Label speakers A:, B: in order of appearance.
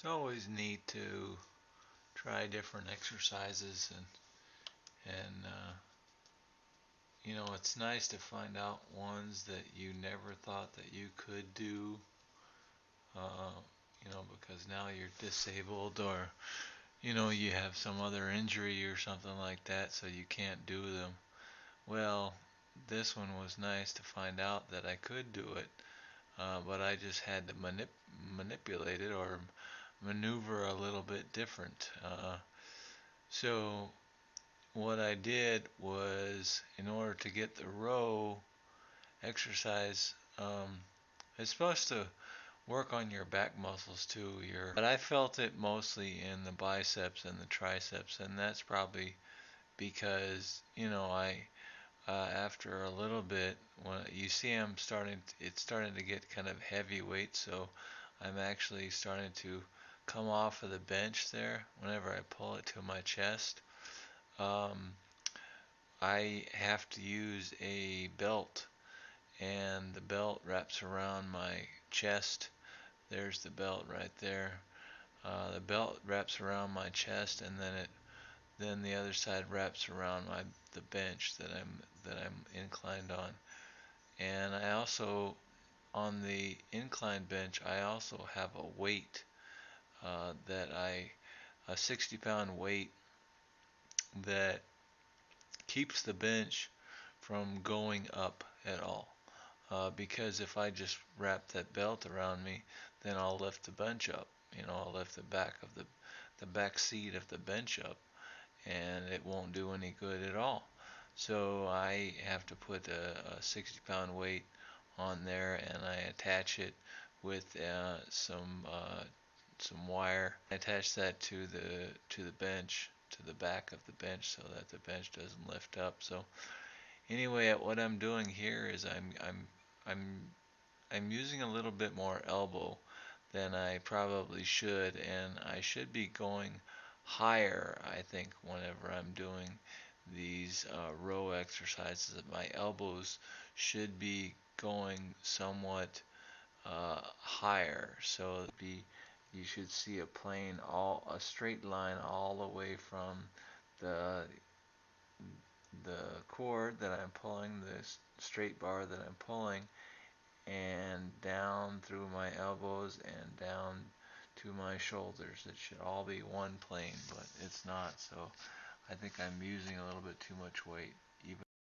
A: It's always neat to try different exercises and it's nice to find out ones that you never thought that you could do. Uh, because now you're disabled or you have some other injury or something like that, so you can't do them. Well, this one was nice to find out that I could do it, but I just had to manipulate it or maneuver a little bit different. So what I did was, in order to get the row exercise, it's supposed to work on your back muscles too. But I felt it mostly in the biceps and the triceps, and that's probably because I after a little bit, when you see it's starting to get kind of heavyweight, so I'm actually starting to come off of the bench there whenever I pull it to my chest. Um, I have to use a belt, and the belt wraps around my chest. There's the belt right there. The belt wraps around my chest, and then the other side wraps around the bench that I'm inclined on. And I also, on the incline bench, I also have a weight that a 60-pound weight that keeps the bench from going up at all. Because if I just wrap that belt around me, then I'll lift the bench up. I'll lift the back seat of the bench up, and it won't do any good at all. So I have to put a 60-pound weight on there, and I attach it with some wire. I attach that to the bench, to the back of the bench, so that the bench doesn't lift up. So anyway, what I'm doing here is I'm I'm using a little bit more elbow than I probably should, and I should be going higher, I think, whenever I'm doing these row exercises. My elbows should be going somewhat higher, so you should see a straight line all the way from the the cord that I'm pulling, this straight bar that I'm pulling, and down through my elbows and down to my shoulders. It should all be one plane, but it's not. So I think I'm using a little bit too much weight, even